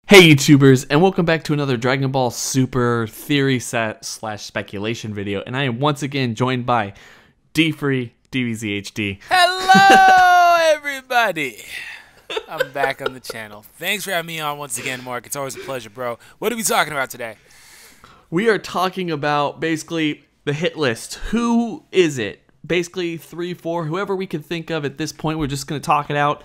Hey YouTubers, and welcome back to another Dragon Ball Super theory set slash speculation video, and I am once again joined by D-Free DBZHD. Hello everybody! I'm back on the channel. Thanks for having me on once again, Mark. It's always a pleasure, bro. What are we talking about today? We are talking about basically the hit list. Who is it? Basically 3, 4, whoever we can think of at this point. We're just going to talk it out.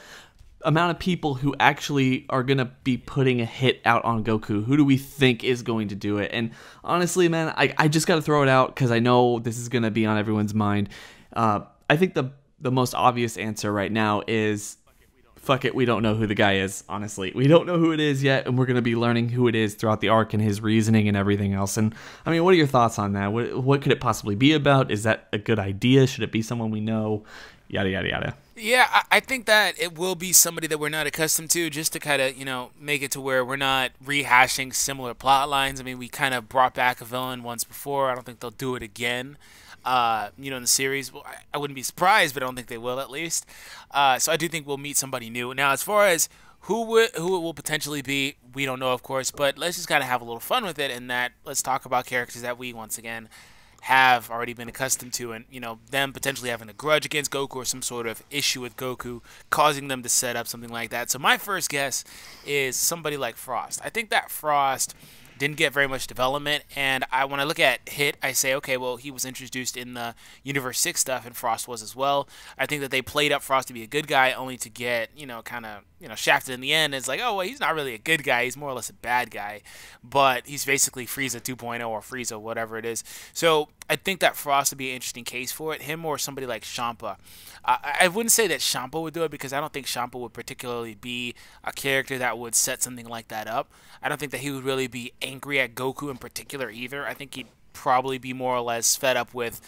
Amount of people who actually are going to be putting a hit out on Goku. Who do we think is going to do it? And honestly, man, I just got to throw it out because I know this is going to be on everyone's mind. I think the most obvious answer right now is, fuck it, we don't know who the guy is, honestly. We don't know who it is yet, and we're going to be learning who it is throughout the arc and his reasoning and everything else. And, I mean, what are your thoughts on that? What could it possibly be about? Is that a good idea? Should it be someone we know? Yada, yada, yada. Yeah, I think that it will be somebody that we're not accustomed to, just to kind of, make it to where we're not rehashing similar plot lines. I mean, we kind of brought back a villain once before. I don't think they'll do it again, in the series. Well, I wouldn't be surprised, but I don't think they will, at least. So I do think we'll meet somebody new. Now, as far as who it will potentially be, we don't know, of course, but let's just kind of have a little fun with it, and let's talk about characters that we, once again, have already been accustomed to, and them potentially having a grudge against Goku or some sort of issue with Goku causing them to set up something like that. So my first guess is somebody like Frost. I think that Frost didn't get very much development, and when I look at Hit, I say, okay, well, he was introduced in the Universe 6 stuff, and Frost was as well. I think that they played up Frost to be a good guy, only to get, kind of, shafted in the end. It's like, oh, well, he's not really a good guy. He's more or less a bad guy, but he's basically Frieza 2.0 or Frieza, whatever it is. So I think that Frost would be an interesting case for it. Him or somebody like Champa. I wouldn't say that Champa would do it, because I don't think Champa would particularly be a character that would set something like that up. I don't think that he would really be angry at Goku in particular either. I think he'd probably be more or less fed up with,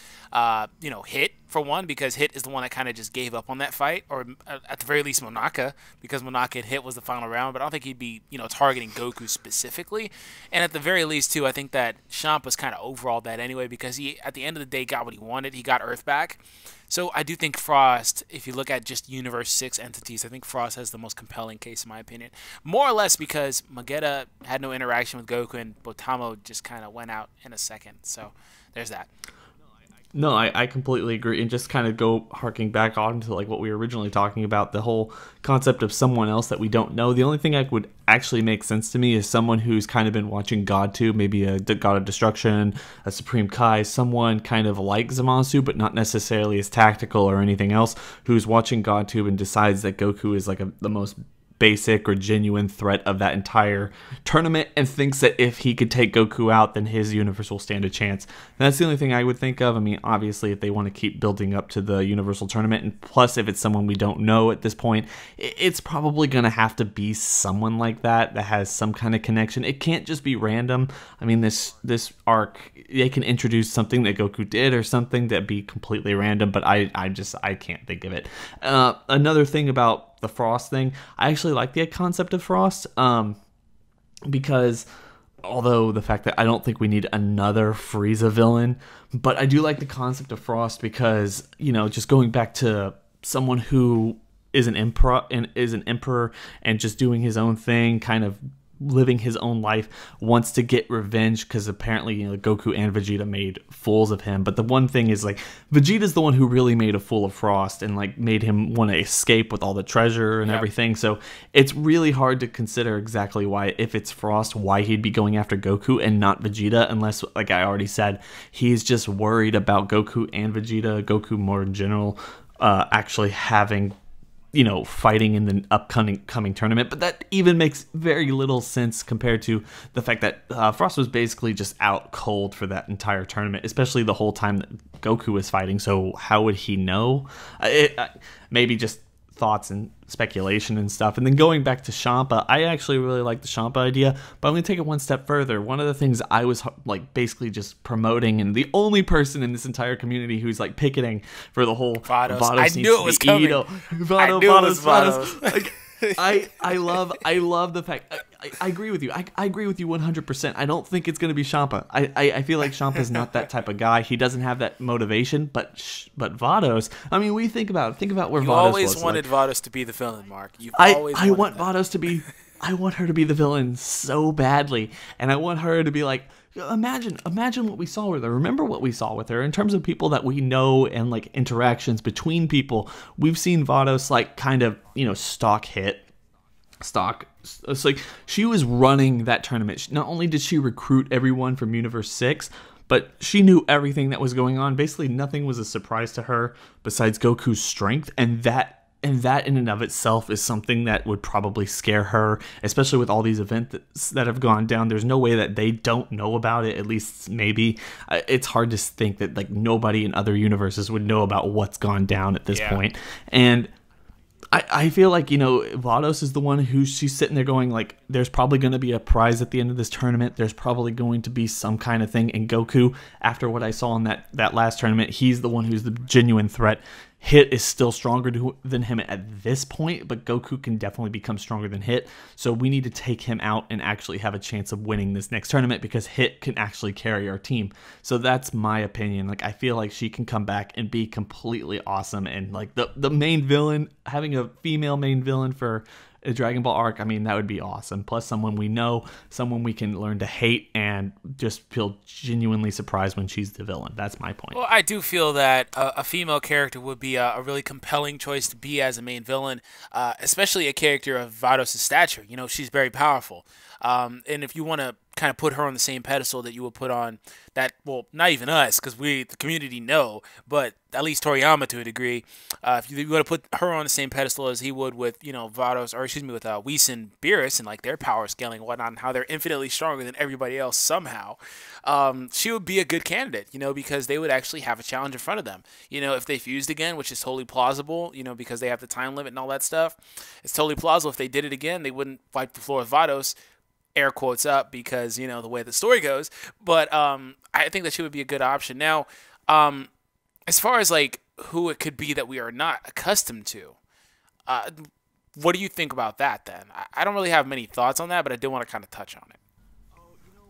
Hit, for one, because Hit is the one that kind of just gave up on that fight, or at the very least Monaka, because Monaka and Hit was the final round, but I don't think he'd be, targeting Goku specifically. And at the very least, too, I think that Champa's kind of overall that anyway, because he, at the end of the day, got what he wanted. He got Earth back. So I do think Frost, if you look at just Universe 6 entities, I think Frost has the most compelling case in my opinion. More or less because Magetta had no interaction with Goku, and Botamo just kind of went out in a second. So there's that. No, I completely agree, and just kind of go harking back on to like what we were originally talking about, the whole concept of someone else that we don't know. The only thing that would actually make sense to me is someone who's kind of been watching GodTube, maybe a God of Destruction, a Supreme Kai, someone kind of like Zamasu, but not necessarily as tactical or anything else, who's watching GodTube and decides that Goku is like the most basic or genuine threat of that entire tournament, and thinks that if he could take Goku out, then his universe will stand a chance. And that's the only thing I would think of. I mean, obviously, if they want to keep building up to the Universal Tournament, and plus if it's someone we don't know at this point, it's probably going to have to be someone like that has some kind of connection. It can't just be random. I mean, this arc, they can introduce something that Goku did or something that be completely random, but I can't think of it. Another thing about the Frost thing, I actually like the concept of Frost, because although the fact that I don't think we need another Frieza villain, but I do like the concept of Frost because, just going back to someone who is an emperor and just doing his own thing, kind of living his own life, wants to get revenge because apparently Goku and Vegeta made fools of him. But the one thing is, like, Vegeta's the one who really made a fool of Frost and like made him want to escape with all the treasure and everything. So it's really hard to consider exactly why, if it's Frost, why he'd be going after Goku and not Vegeta, unless, like I already said, he's just worried about Goku and Vegeta, Goku more in general, actually having fighting in the upcoming tournament. But that even makes very little sense compared to the fact that Frost was basically just out cold for that entire tournament, especially the whole time that Goku was fighting. So how would he know? Maybe just thoughts and speculation and stuff. And then going back to Champa, I actually really like the Champa idea, but I'm going to take it one step further. One of the things I was like basically just promoting, and the only person in this entire community who's like picketing for the whole Vados. I knew it was coming. I knew it was Vados. Like, I love the fact. I agree with you. I agree with you 100%. I don't think it's going to be Champa. I feel like Champa's not that type of guy. He doesn't have that motivation. But Vados. I mean, we think about where Vados was. You always wanted Vados to be the villain, Mark. I want Vados to be I want her to be the villain so badly, and I want her to be like, imagine what we saw with her. Remember what we saw with her in terms of people that we know and like interactions between people. We've seen Vados like kind of, stalk Hit. It's like she was running that tournament. Not only did she recruit everyone from Universe 6, but she knew everything that was going on. Basically, nothing was a surprise to her besides Goku's strength, and that in and of itself is something that would probably scare her, especially with all these events that have gone down. There's no way that they don't know about it, at least maybe. It's hard to think that like nobody in other universes would know about what's gone down at this point. And I feel like, Vados is the one who she's sitting there going like, there's probably going to be a prize at the end of this tournament. There's probably going to be some kind of thing. And Goku, after what I saw in that last tournament, he's the one who's the genuine threat. Hit is still stronger than him at this point, but Goku can definitely become stronger than Hit. So we need to take him out and actually have a chance of winning this next tournament because Hit can actually carry our team. So that's my opinion. Like, I feel like she can come back and be completely awesome. And like the main villain, having a female main villain for a Dragon Ball arc, I mean, that would be awesome. Plus someone we know, someone we can learn to hate and just feel genuinely surprised when she's the villain. That's my point. Well, I do feel that a female character would be a really compelling choice to be as a main villain, especially a character of Vados' stature. She's very powerful. And if you want to kind of put her on the same pedestal that you would put on that, well, not even us, because the community know, but at least Toriyama to a degree. If you want to put her on the same pedestal as he would with, Vados, or excuse me, with Whis and Beerus and like their power scaling and whatnot, and how they're infinitely stronger than everybody else somehow, she would be a good candidate, because they would actually have a challenge in front of them. If they fused again, which is totally plausible, because they have the time limit and all that stuff, it's totally plausible. If they did it again, they wouldn't wipe the floor with Vados. Air quotes up because the way the story goes, but I think that she would be a good option. Now, as far as like who it could be that we are not accustomed to, what do you think about that? Then I don't really have many thoughts on that, but I do want to kind of touch on it.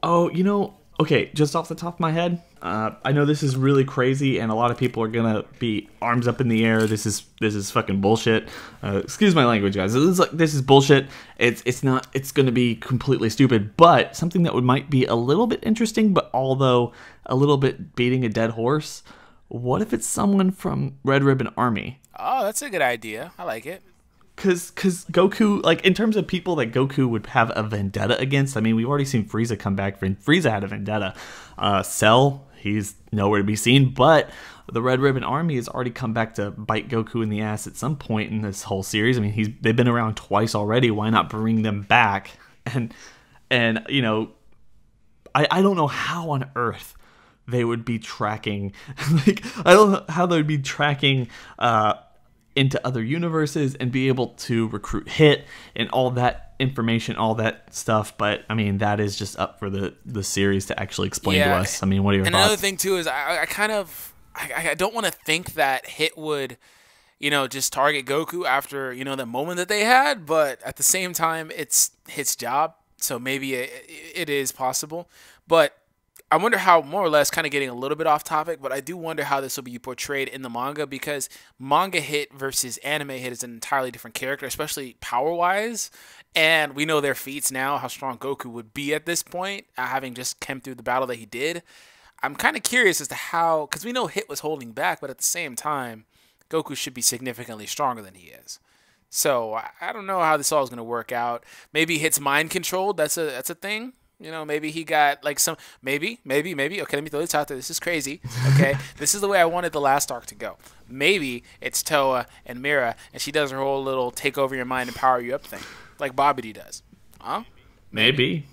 Oh, okay, just off the top of my head, I know this is really crazy, and a lot of people are gonna be arms up in the air. This is fucking bullshit. Excuse my language, guys. This is bullshit. It's gonna be completely stupid. But something that might be a little bit interesting, but although a little bit beating a dead horse. What if it's someone from Red Ribbon Army? Oh, that's a good idea. I like it. Cause Goku, like in terms of people that Goku would have a vendetta against, I mean, we've already seen Frieza come back. Frieza had a vendetta. Cell, he's nowhere to be seen. But the Red Ribbon Army has already come back to bite Goku in the ass at some point in this whole series. I mean, they've been around twice already. Why not bring them back? And I don't know how on earth they would be tracking. Like, I don't know how they would be tracking into other universes and be able to recruit Hit and all that information, all that stuff. But I mean, that is just up for the series to actually explain to us. I mean, what are your thoughts? Another thing too is I don't want to think that Hit would, just target Goku after, the moment that they had, but at the same time, it's Hit's job. So maybe it is possible, but I wonder how, more or less, kind of getting a little bit off topic, but I do wonder how this will be portrayed in the manga, because manga Hit versus anime Hit is an entirely different character, especially power-wise, and we know their feats now, how strong Goku would be at this point, having just come through the battle that he did. I'm kind of curious as to how, because we know Hit was holding back, but at the same time, Goku should be significantly stronger than he is. So I don't know how this all is going to work out. Maybe Hit's mind controlled. That's a thing. Maybe he got like some, maybe. Okay, let me throw this out there. This is crazy. Okay, this is the way I wanted the last arc to go. Maybe it's Toa and Mira, and she does her whole little take over your mind and power you up thing, like Babidi does. Huh? Maybe.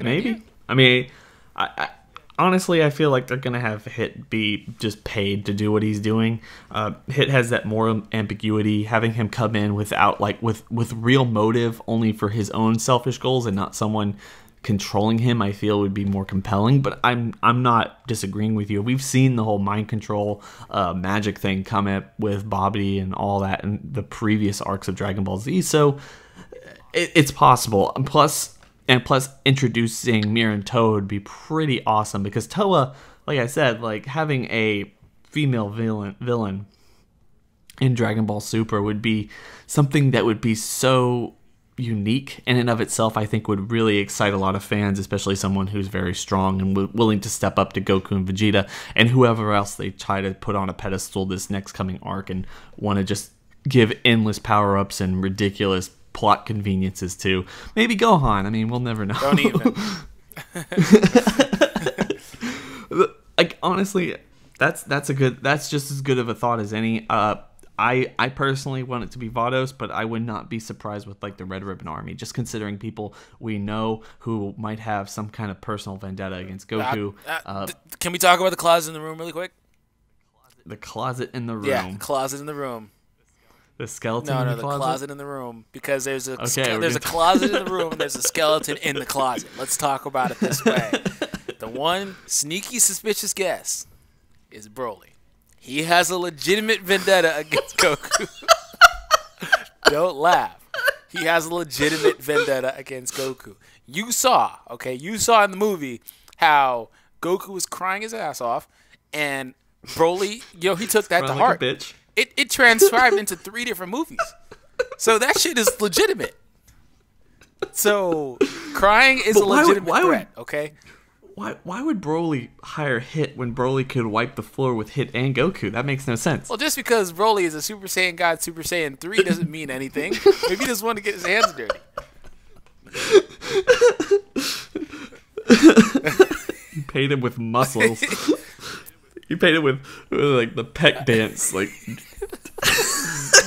Idea. I mean, I honestly, I feel like they're gonna have Hit be just paid to do what he's doing. Hit has that moral ambiguity, having him come in without with real motive, only for his own selfish goals and not someone controlling him, I feel would be more compelling. But I'm not disagreeing with you. We've seen the whole mind control magic thing come up with Babidi and all that in the previous arcs of Dragon Ball Z, so it's possible. Plus introducing Mira and Toa would be pretty awesome, because Toa, like I said, like having a female villain in Dragon Ball Super would be something that would be so unique in and of itself, I think would really excite a lot of fans, especially someone who's very strong and willing to step up to Goku and Vegeta and whoever else they try to put on a pedestal this next coming arc and want to just give endless power-ups and ridiculous plot conveniences to. Maybe Gohan. I mean, we'll never know. Don't even. Like, honestly, that's just as good of a thought as any. I personally want it to be Vados, but I would not be surprised with like the Red Ribbon Army, just considering people we know who might have some kind of personal vendetta against Goku. Can we talk about the closet in the room really quick? The closet in the room. Yeah, closet in the room. The skeleton No, in the the closet? closet in the room. Because there's a Okay, a closet in the room and there's a skeleton in the closet. Let's talk about it this way. The one sneaky suspicious guess is Broly. He has a legitimate vendetta against Goku. Don't laugh. He has a legitimate vendetta against Goku. You saw in the movie how Goku was crying his ass off, and Broly, he took that to heart. Like a bitch. It transcribed into 3 different movies. So that shit is legitimate. So crying is a legitimate threat, okay? Why would Broly hire Hit when Broly could wipe the floor with Hit and Goku? That makes no sense. Well, just because Broly is a Super Saiyan God, Super Saiyan 3 doesn't mean anything. Maybe he just wanted to get his hands dirty. You paid him with muscles. You paid him with like the peck dance. Like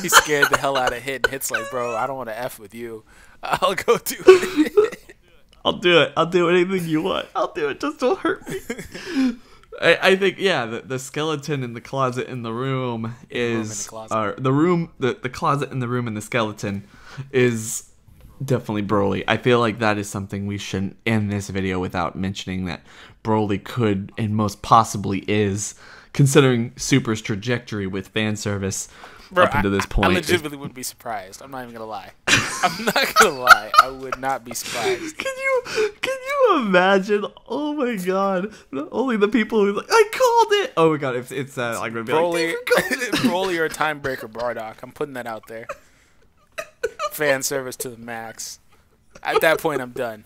he scared the hell out of Hit, and Hit's like, bro, I don't want to F with you. I'll go do it. I'll do it. I'll do anything you want. I'll do it. Just don't hurt me. I think, yeah, the skeleton in the closet in the room is... the closet in the room and the skeleton is definitely Broly. I feel like that is something we shouldn't end this video without mentioning, that Broly could and most possibly is, considering Super's trajectory with fan service up until this point. I legitimately wouldn't be surprised. I'm not even going to lie. I'm not going to lie. I would not be surprised. Can you imagine? Oh my god. Only the people who like, I called it. Oh my god, if it's I'm going to be Broly, Broly or Time Breaker Bardock. I'm putting that out there. Fan service to the max. At that point, I'm done.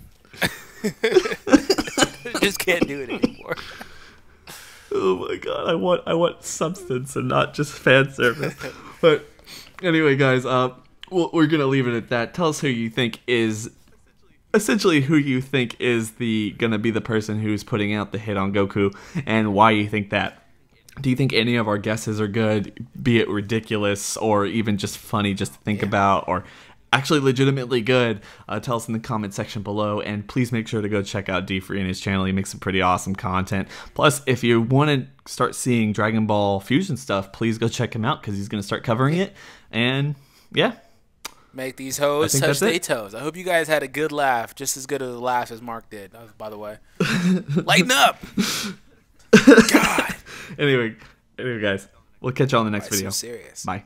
Just can't do it anymore. Oh my god, I want substance and not just fan service. But anyway, guys, we're gonna leave it at that. Tell us who you think is gonna be the person who's putting out the hit on Goku, and why you think that. Do you think any of our guesses are good, be it ridiculous or even just funny just to think about, or actually legitimately good? Tell us in the comment section below, and please make sure to go check out D-Free and his channel. He makes some pretty awesome content. Plus, if you want to start seeing Dragon Ball Fusion stuff, please go check him out, because he's going to start covering it. And yeah, make these hoes touch their toes. I hope you guys had a good laugh, just as good of a laugh as Mark did, by the way. Lighten up. God. Anyway, guys, we'll catch you on the next video. So serious. Bye.